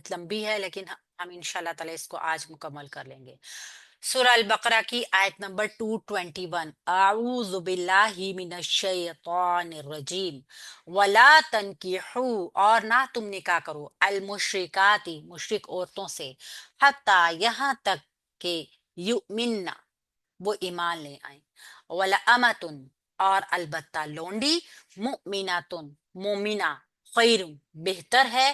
بہت لمبی ہے لیکن ہم انشاءاللہ تعالی اس کو آج مکمل کر لیں گے۔ سورہ البقرہ کی آیت نمبر 221، اعوذ باللہ من الشیطان الرجیم، ولا تنکحوا، اور نہ تم نکاح کرو، المشرکاتی، مشرک عورتوں سے، حتی یہاں تک کہ یؤمننا، وہ ایمان لے آئیں، ولامتن، اور البتہ لونڈی، مؤمناتن، مومنہ، خیر، بہتر ہے،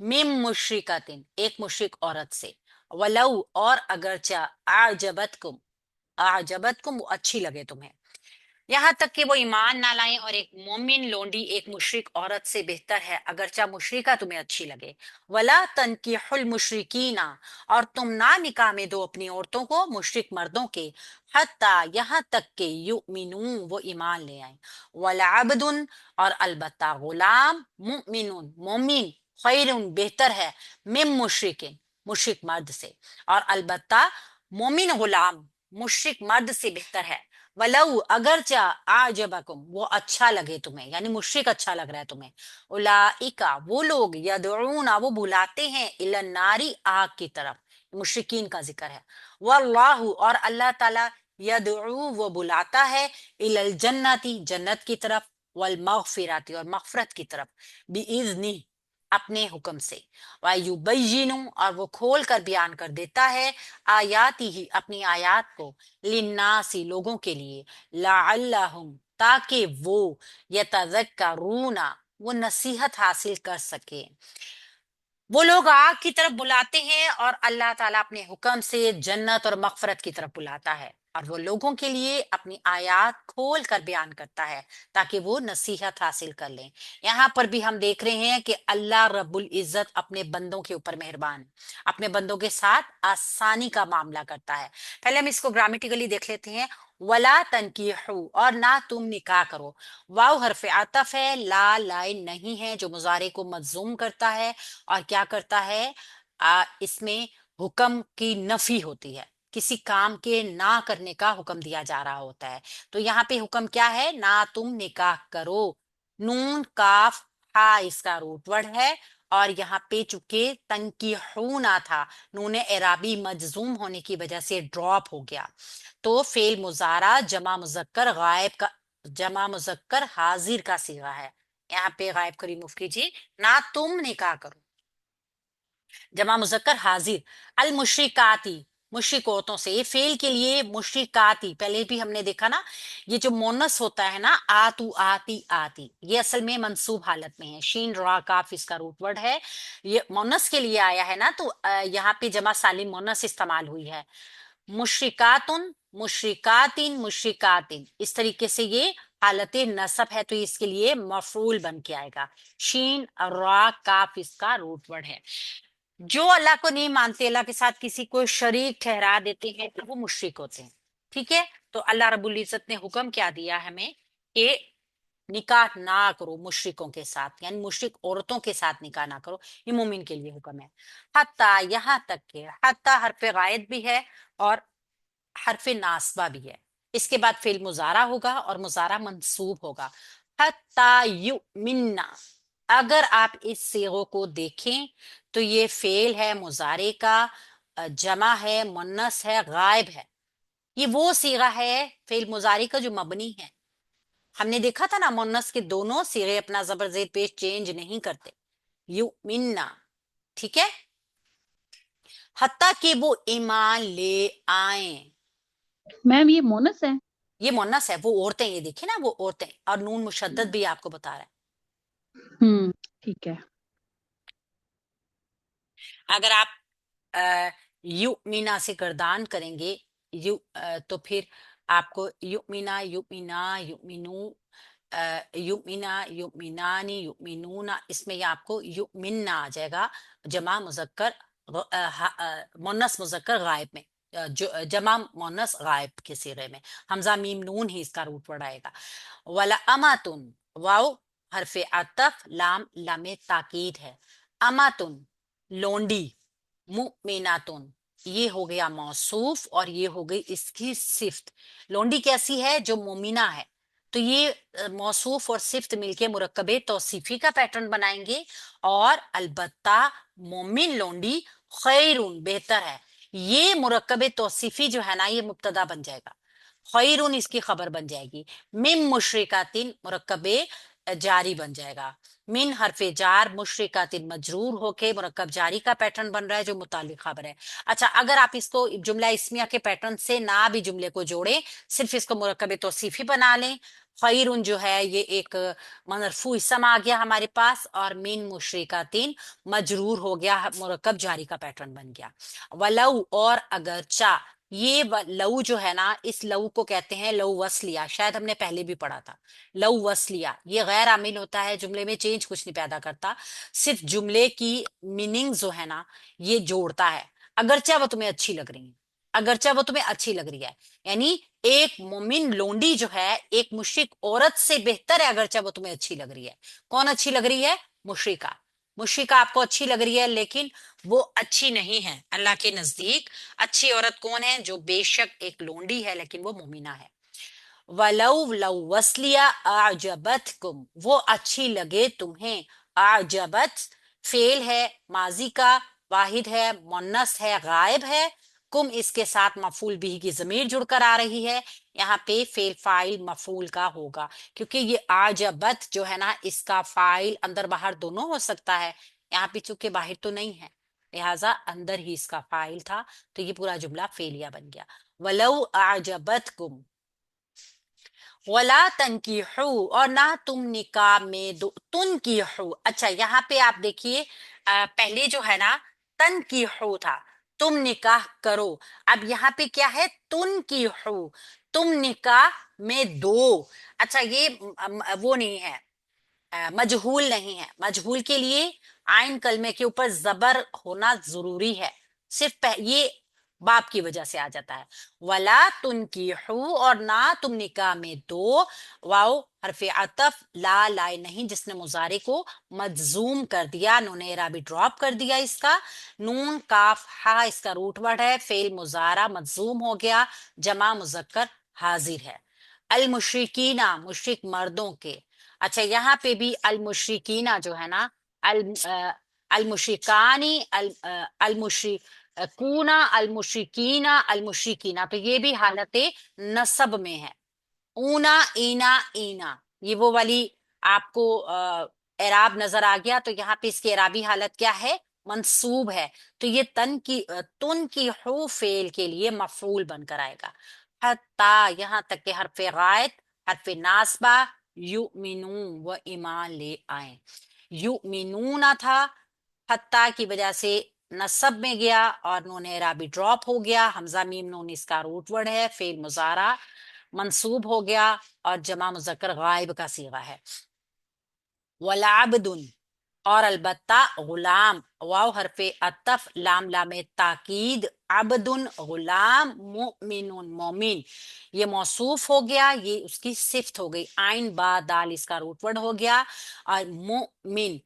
مم مشرکتن، ایک مشرک عورت سے، ولو، اور اگرچہ، اعجبتکم، وہ اچھی لگے تمہیں، یہاں تک کہ وہ ایمان نہ لائیں، اور ایک مومن لونڈی ایک مشرک عورت سے بہتر ہے اگرچہ مشرکہ تمہیں اچھی لگے۔ ولا تنکحوا المشرکین، اور تم نہ نکاح میں دو اپنی عورتوں کو مشرک مردوں کے، حتی یہاں تک کہ یؤمنون، وہ ایمان لے آئیں، ولعبد، اور البتہ غلام، مؤمن، مومن، خیر، بہتر ہے، من مشرکن، مشرک مرد سے، اور البتہ مومن غلام مشرک مرد سے بہتر ہے، ولو، اگرچہ، اعجبکم، وہ اچھا لگے تمہیں، یعنی مشرک اچھا لگ رہا ہے تمہیں، اولئک، وہ لوگ، یدعون، وہ بلاتے ہیں، الی النار، آگ کی طرف، مشرکین کا ذکر ہے، واللہ، اور اللہ تعالی، یدعو، وہ بلاتا ہے، الی الجنت، جنت کی طرف، والمغفرات، اور مغفرت کی طرف، باذنہ، اپنے حکم سے، وَيُبَيِّنُ، اور وہ کھول کر بیان کر دیتا ہے، آیاتی ہی، اپنی آیات کو، للناسی، لوگوں کے لیے، لعلہم، تاکہ وہ، یتذکرون، وہ نصیحت حاصل کر سکے۔ وہ لوگ آگ کی طرف بلاتے ہیں اور اللہ تعالیٰ اپنے حکم سے جنت اور مغفرت کی طرف بلاتا ہے، اور وہ لوگوں کے لیے اپنی آیات کھول کر بیان کرتا ہے تاکہ وہ نصیحت حاصل کر لیں۔ یہاں پر بھی ہم دیکھ رہے ہیں کہ اللہ رب العزت اپنے بندوں کے اوپر مہربان، اپنے بندوں کے ساتھ آسانی کا معاملہ کرتا ہے۔ پہلے ہم اس کو گرامیٹیکلی دیکھ لیتے ہیں، ولا تنکیحوا، اور نہ تم نکاح کرو، واو حرف عطف ہے، لا لائن نہیں ہے جو مضارع کو مجزوم کرتا ہے اور کیا کرتا ہے، اس میں حکم کی نفی ہوتی ہے، کسی کام کے نہ کرنے کا حکم دیا جا رہا ہوتا ہے، تو یہاں پہ حکم کیا ہے، نہ تم نکاح کرو، نون کاف ہا اس کا روٹ ورڈ ہے، اور یہاں پہ چونکہ تنکیحونا تھا، نون اعرابی مجزوم ہونے کی وجہ سے ڈراپ ہو گیا، تو فعل مضارع جمع مذکر غائب کا، جمع مذکر حاضر کا صیغہ ہے، یہاں پہ غائب کو ریموو کیجیے، نہ تم نکاح کرو، جمع مذکر حاضر، المشرکاتی، مشرک عورتوں سے، یہ فعل کے لیے مشرکاتی، پہلے بھی ہم نے دیکھا نا، یہ جو مونس ہوتا ہے نا، آتو، آتی، آتی، یہ اصل میں منصوب حالت میں ہے، شین را کاف اس کا روٹ ورڈ ہے، یہ مونس کے لیے آیا ہے نا، تو یہاں پہ جمع سالم مونس استعمال ہوئی ہے، مشرکاتن، مشرکاتن، مشرکاتن، اس طریقے سے یہ حالت نصب ہے، تو اس کے لیے مفعول بن کے آئے گا، شین را کاف اس کا روٹ ورڈ ہے۔ جو اللہ کو نہیں مانتے، اللہ کے ساتھ کسی کو شریک ٹھہرا دیتے ہیں، تو وہ مشرک ہوتے ہیں، ٹھیک ہے، تو اللہ رب العزت نے حکم کیا دیا ہمیں کہ نکاح نہ کرو مشرکوں کے ساتھ، یعنی مشرک عورتوں کے ساتھ نکاح نہ کرو، یہ مومن کے لیے حکم ہے، حتیٰ، یہاں تک کہ، حتیٰ حرف غائب بھی ہے اور حرف ناصبہ بھی ہے، اس کے بعد فعل مضارع ہوگا اور مضارع منصوب ہوگا، حتیٰ یؤمننا، اگر آپ اس صیغوں کو دیکھیں تو یہ فعل ہے مضارع کا، جمع ہے، مؤنث ہے، غائب ہے، یہ وہ صیغہ ہے فعل مضارع کا جو مبنی ہے، ہم نے دیکھا تھا نا مؤنث کے دونوں صیغے اپنا زبر زیر پیش چینج نہیں کرتے، یؤمننا، ٹھیک ہے، حتیٰ کہ وہ ایمان لے آئیں، میم یہ مونس ہے؟ یہ مؤنث ہے، وہ عورتیں، یہ دیکھیں نا، وہ عورتیں، اور نون مشدد بھی آپ کو بتا رہا ہے، ٹھیک ہے۔ اگر آپ یؤمنا سے گردان کریں گے، تو پھر آپ کو یؤمنا، یؤمنا، یؤمنو، یؤمنا، یؤمنانی، یؤمنون، اس میں یہ آپ کو یؤمننا آ جائے گا، جمع مذکر، مؤنث مذکر غائب میں، جمع مؤنث غائب کے صیغے میں، حمزہ میم نون ہی اس کا روٹ ورڈ آئے گا، ولاماتن، واو حرف عطف، لام لام تاکید ہے، اماتن، لونڈی، مؤمناتن، یہ ہو گیا موصوف اور یہ ہو گئی اس کی صفت، لونڈی کیسی ہے، جو مومنہ ہے، تو یہ موصوف اور صفت مل کے مرکب توصیفی کا پیٹرن بنائیں گے، اور البتہ مومن لونڈی خیرون بہتر ہے، یہ مرکب توصیفی جو ہے نا یہ مبتدا بن جائے گا، خیرون اس کی خبر بن جائے گی، مم مشرکاتن مرکب جاری بن جائے گا، من حرف جار مشرکاتن مجرور ہو کے مرکب جاری کا پیٹرن بن رہا ہے جو متعلق خبر ہے۔ اچھا، اگر آپ اس کو جملہ اسمیہ کے پیٹرن سے نہ بھی جملے کو جوڑیں، صرف اس کو مرکب توصیفی بنا لیں، خیرون جو ہے یہ ایک مرفوع اسم آ گیا ہمارے پاس، اور من مشرکاتین مجرور ہو گیا، مرکب جاری کا پیٹرن بن گیا۔ ولو اور اگرچہ، یہ لو جو ہے نا اس لو کو کہتے ہیں لو وصلیہ، شاید ہم نے پہلے بھی پڑھا تھا، لو وصلیہ یہ غیر عامل ہوتا ہے، جملے میں چینج کچھ نہیں پیدا کرتا، صرف جملے کی میننگ جو ہے نا یہ جوڑتا ہے، اگرچہ وہ تمہیں اچھی لگ رہی ہے، اگرچہ وہ تمہیں اچھی لگ رہی ہے، یعنی ایک مومن لونڈی جو ہے ایک مشرک عورت سے بہتر ہے اگرچہ وہ تمہیں اچھی لگ رہی ہے۔ کون اچھی لگ رہی ہے؟ مشرکہ، مشرکہ آپ کو اچھی لگ رہی ہے، لیکن وہ اچھی نہیں ہے اللہ کے نزدیک۔ اچھی عورت کون ہے؟ جو بے شک ایک لونڈی ہے لیکن وہ مومنہ ہے۔ ولو لو وصلیہ اعجبتکم، وہ اچھی لگے تمہیں، اعجبت فعل ہے ماضی کا، واحد ہے، مونث ہے، غائب ہے، کم اس کے ساتھ مفعول بھی کی ضمیر جڑ کر آ رہی ہے، یہاں پہ فعل فاعل مفعول کا ہوگا، کیونکہ یہ اعجبت جو ہے نا اس کا فاعل اندر باہر دونوں ہو سکتا ہے، یہاں پہ چونکہ باہر تو نہیں ہے لہٰذا اندر ہی اس کا فاعل تھا، تو یہ پورا جملہ فعلیہ بن گیا۔ ولو اعجبتکم ولا تنکیحو، اور نہ تم نکاح میں دو تنکیحو، اچھا یہاں پہ آپ دیکھیے پہلے جو ہے نا تنکیحو تھا، تم نکاح کرو، اب یہاں پہ کیا ہے؟ تنکیحو، تم نکاح میں دو، اچھا یہ وہ نہیں ہے، مجہول نہیں ہے، مجہول کے لیے عین کلمے کے اوپر زبر ہونا ضروری ہے، صرف یہ باپ کی وجہ سے آ جاتا ہے، ولا تنکیحو، اور نہ تم نکاح میں دو، واو حرف عطف، لا لائے نہیں جس نے مضارع کو مجزوم کر دیا، نون اعرابی ڈراپ کر دیا، اس کا نون کاف ہا اس کا روٹ ورڈ ہے، فعل مضارع مجزوم ہو گیا، جمع مذکر حاضر ہے، المشرکینہ مشرک مردوں کے، اچھا یہاں پہ بھی المشرکینہ جو ہے نا المشرکانی المشرکون المشرکین المشرکینہ، تو یہ بھی حالت نصب میں ہے، اونا اینا اینا، یہ وہ والی آپ کو اعراب نظر آ گیا، تو یہاں پہ اس کی اعرابی حالت کیا ہے؟ منصوب ہے، تو یہ تن کی حو فعل کے لیے مفعول بن کر آئے گا، حتی یہاں تک کہ حرف غائط حرف ناسبہ یؤمنون و ایمان لے آئیں، یؤمنون تھا، حتی کی وجہ سے نصب میں گیا اور نون اعرابی ڈراپ ہو گیا، حمزہ میم نون اس کا روٹ ورڈ ہے، فعل مضارع منصوب ہو گیا اور جمع مذکر غائب کا صیغہ ہے، والعبد، اور البتہ غلام، واو حرف عطف لام لام تاکید، عبد غلام، مؤمن مومن، یہ موصوف ہو گیا، یہ اس کی صفت ہو گئی، عین با دال اس کا روٹ ورڈ ہو گیا، اور مؤمن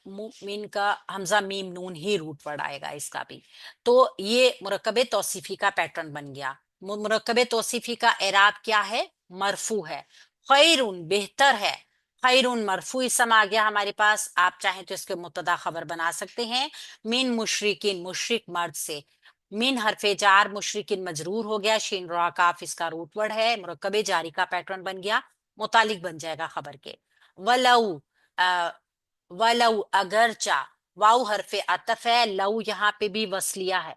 مؤمن کا حمزہ میم نون ہی روٹ ورڈ آئے گا اس کا بھی، تو یہ مرکب توصیفی کا پیٹرن بن گیا۔ مرکب توصیفی کا اعراب کیا ہے؟ مرفوع ہے، خیرون بہتر ہے، خیرون مرفوع اسم آ گیا ہمارے پاس، آپ چاہیں تو اس کے مبتدا خبر بنا سکتے ہیں، من مشرکین مشرک مرد سے، من حرف جار مشرکین مجرور ہو گیا، شین را کاف اس کا روٹ ورڈ ہے، مرکب جاری کا پیٹرن بن گیا، متعلق بن جائے گا خبر کے، ولو ولو اگرچہ، واو حرف عطف ہے، لو یہاں پہ بھی وصلیہ ہے،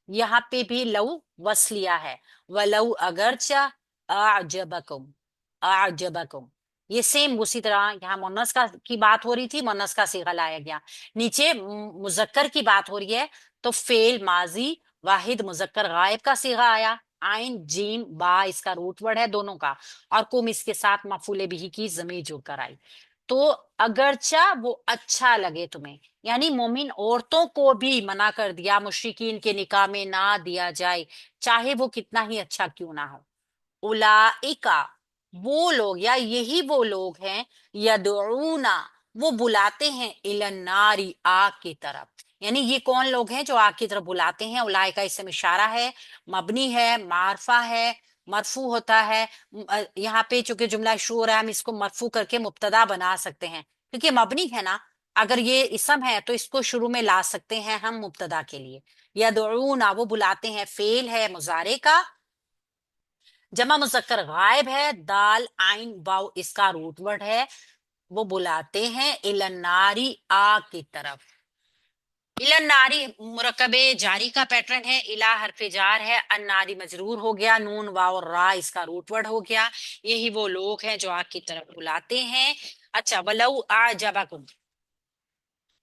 یہاں پہ بھی لو وصلیہ ہے، ولو اگرچہ اعجبکم، اعجبکم، یہ سیم اسی طرح یہاں مونس کی بات ہو رہی تھی، مونس کا صیغہ لایا گیا، نیچے مذکر کی بات ہو رہی ہے تو فعل ماضی واحد مذکر غائب کا صیغہ آیا، عین جیم با اس کا روٹ ورڈ ہے دونوں کا، اور کم اس کے ساتھ مفعول بھی کی ضمیر جڑ کر آئی، تو اگرچہ وہ اچھا لگے تمہیں، یعنی مومن عورتوں کو بھی منع کر دیا مشرکین کے نکاح میں نہ دیا جائے، چاہے وہ کتنا ہی اچھا کیوں نہ ہو، اولئکا وہ لوگ یا یہی وہ لوگ ہیں، یدعونا وہ بلاتے ہیں، الی النار آگ کی طرف، یعنی یہ کون لوگ ہیں جو آگ کی طرف بلاتے ہیں؟ اولئکا اسم اشارہ ہے، مبنی ہے، معرفہ ہے، مرفوع ہوتا ہے یہاں پہ چونکہ جملہ شروع ہو رہا ہے ہم اس کو مرفوع کر کے مبتدا بنا سکتے ہیں کیونکہ مبنی ہے نا. اگر یہ اسم ہے تو اس کو شروع میں لا سکتے ہیں ہم مبتدا کے لیے. یدعونا وہ بلاتے ہیں، فعل ہے مضارع کا، جمع مذکر غائب ہے، دال عین واو اس کا روٹ ورڈ ہے. وہ بلاتے ہیں الناری آگ کی طرف. الناری مرکب جاری کا پیٹرن ہے. الہ حرف جار ہے، الناری مجرور ہو گیا، نون واو را اس کا روٹ ورڈ ہو گیا. یہی وہ لوگ ہیں جو آگ کی طرف بلاتے ہیں. اچھا، ولو اعجبکم،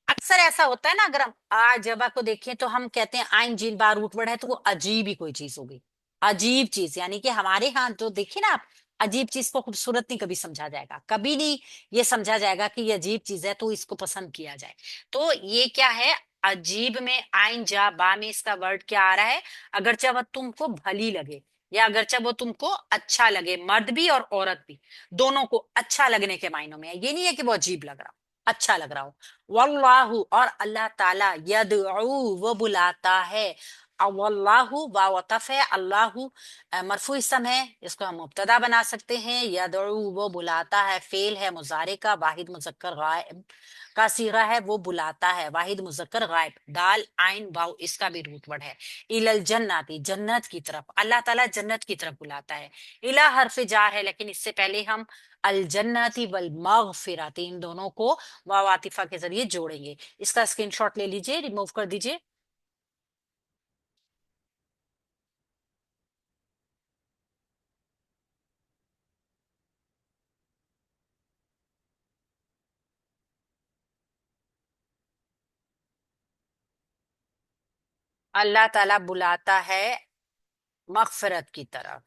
اکثر ایسا ہوتا ہے نا اگر ہم اعجبا کو دیکھیں تو ہم کہتے ہیں آئن جین بار روٹ ورڈ ہے تو وہ عجیب ہی کوئی چیز ہوگی، عجیب چیز. یعنی کہ ہمارے ہاں جو دیکھیں نا آپ، عجیب چیز کو خوبصورت نہیں کبھی سمجھا جائے گا، کبھی نہیں یہ سمجھا جائے گا کہ یہ عجیب چیز ہے تو اس کو پسند کیا جائے. تو یہ کیا ہے، عجیب میں آئن جا با میں اس کا ورڈ کیا آ رہا ہے، اگرچہ وہ تم کو بھلی لگے یا اگرچہ وہ تم کو اچھا لگے، مرد بھی اور عورت بھی دونوں کو اچھا لگنے کے معنوں میں ہے. یہ نہیں ہے کہ وہ عجیب لگ رہا، اچھا لگ رہا ہو. واللہ اور اللہ تعالی، یدعو وہ بلاتا ہے. واللہ واو عطف ہے، اللہ مرفوع اسم ہے، اس کو ہم مبتدا بنا سکتے ہیں. یدعو وہ بلاتا ہے، فعل ہے مضارع کا، واحد مذکر غائب کا صیغہ ہے، وہ بلاتا ہے واحد مذکر غائب، دال عین واو اس کا بھی روٹ ورڈ ہے. الی الجنتی جنت کی طرف، اللہ تعالیٰ جنت کی طرف بلاتا ہے. الہ حرف جار ہے لیکن اس سے پہلے ہم الجنتی والمغفرات ان دونوں کو واو عاطفہ کے ذریعے جوڑیں گے. اس کا اسکرین شاٹ لے لیجئے، ریموو کر دیجئے. اللہ تعالیٰ بلاتا ہے مغفرت کی طرف.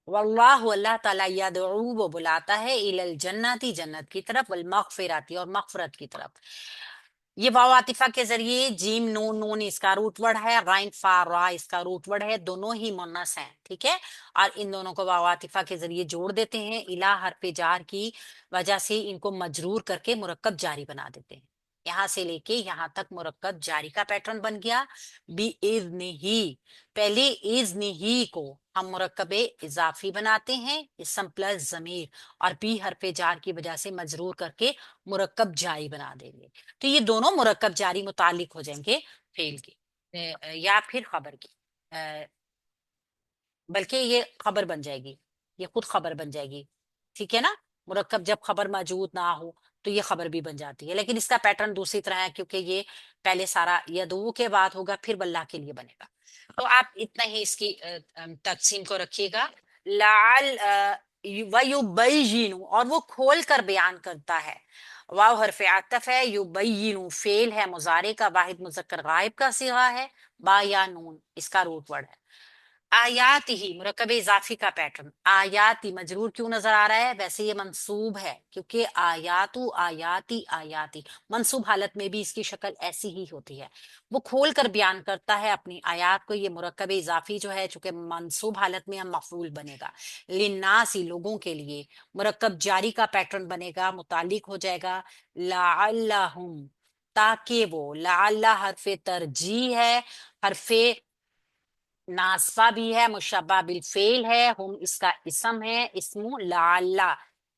واللہ اللہ تعالیٰ یدعو وہ بلاتا ہے الی الجنتی جنت کی طرف، والمغفرات اور مغفرت کی طرف. یہ واو عاطفہ کے ذریعے جیم نون، نون اس کا روٹ ورڈ ہے، غائن فا را اس کا روٹ ورڈ ہے، دونوں ہی مونس ہیں، ٹھیک ہے. اور ان دونوں کو واو عاطفہ کے ذریعے جوڑ دیتے ہیں، الہ حرف جار کی وجہ سے ان کو مجرور کر کے مرکب جاری بنا دیتے ہیں. یہاں سے لے کے یہاں تک مرکب جاری کا پیٹرن بن گیا. بی اذن ہی، پہلے اذن ہی کو ہم مرکب اضافی بناتے ہیں، اسم پلس ضمیر، اور بی حرف جار کی وجہ سے مجرور کر کے مرکب جاری بنا دیں گے. تو یہ دونوں مرکب جاری متعلق ہو جائیں گے فعل کی یا پھر خبر کی، بلکہ یہ خبر بن جائے گی، یہ خود خبر بن جائے گی، ٹھیک ہے نا. مرکب جب خبر موجود نہ ہو تو یہ خبر بھی بن جاتی ہے، لیکن اس کا پیٹرن دوسری طرح ہے کیونکہ یہ پہلے سارا یدعو کے بعد ہوگا پھر واللہ کے لیے بنے گا. تو آپ اتنا ہی اس کی تقسیم کو رکھیے گا. لعل ویبین، اور وہ کھول کر بیان کرتا ہے. واو حرف عطف ہے، یبین فعل ہے مضارع کا، واحد مذکر غائب کا صیغہ ہے، با یا نون اس کا روٹ ورڈ ہے. آیات ہی مرکب اضافی کا پیٹرن، آیاتی مجرور کیوں نظر آ رہا ہے، ویسے یہ منصوب ہے کیونکہ آیاتو آیاتی آیاتی منصوب حالت میں بھی اس کی شکل ایسی ہی ہوتی ہے. وہ کھول کر بیان کرتا ہے اپنی آیات کو. یہ مرکب اضافی جو ہے چونکہ منصوب حالت میں ہم مفعول بنے گا، للناسی لوگوں کے لیے، مرکب جاری کا پیٹرن بنے گا، متعلق ہو جائے گا لعلہم تاکہ وہ، لعل حرف ترجیح ہے، حرف ناصفہ بھی ہے، مشبہ بالفعل ہے، ہم اس کا اسم ہے، اسم لعل.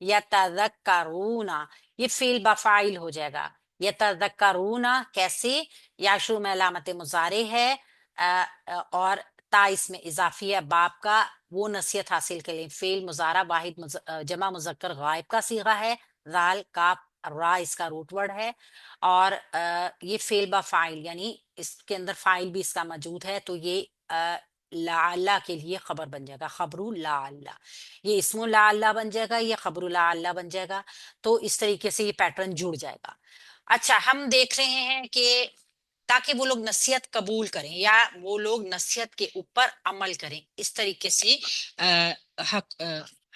یتذکرون یہ فعل بفاعل ہو جائے گا. یتذکرون کیسے، یا شروع میں علامت مضارع ہے اور تا اس میں اضافی ہے باپ کا، وہ نصیحت حاصل کریں. فعل مضارع واحد جمع مذکر غائب کا صیغہ ہے، ذال کاف را اس کا روٹ ورڈ ہے، اور یہ فعل بفاعل یعنی اس کے اندر فاعل بھی اس کا موجود ہے، تو یہ لعل کے لیے خبر بن جائے گا، خبر لعل. یہ اسم لعل بن جائے گا، یہ خبر لعل بن جائے گا. تو اس طریقے سے یہ پیٹرن جڑ جائے گا. اچھا، ہم دیکھ رہے ہیں کہ تاکہ وہ لوگ نصیحت قبول کریں یا وہ لوگ نصیحت کے اوپر عمل کریں، اس طریقے سے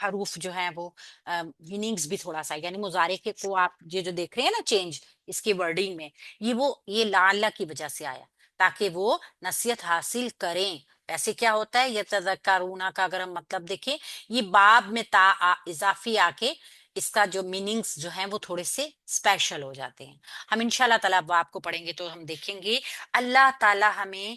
حروف جو ہیں وہ میننگز بھی تھوڑا سا، یعنی مضارع کے کو آپ یہ جو دیکھ رہے ہیں نا چینج اس کی ورڈنگ میں، یہ لعل کی وجہ سے آیا تاکہ وہ نصیحت حاصل کریں. ایسے کیا ہوتا ہے یتذکرون کا اگر ہم مطلب دیکھیں، یہ باب میں تا اضافی آ کے اس کا جو میننگز جو ہیں وہ تھوڑے سے اسپیشل ہو جاتے ہیں. ہم انشاءاللہ تعالیٰ اب آپ کو پڑھیں گے تو ہم دیکھیں گے اللہ تعالیٰ ہمیں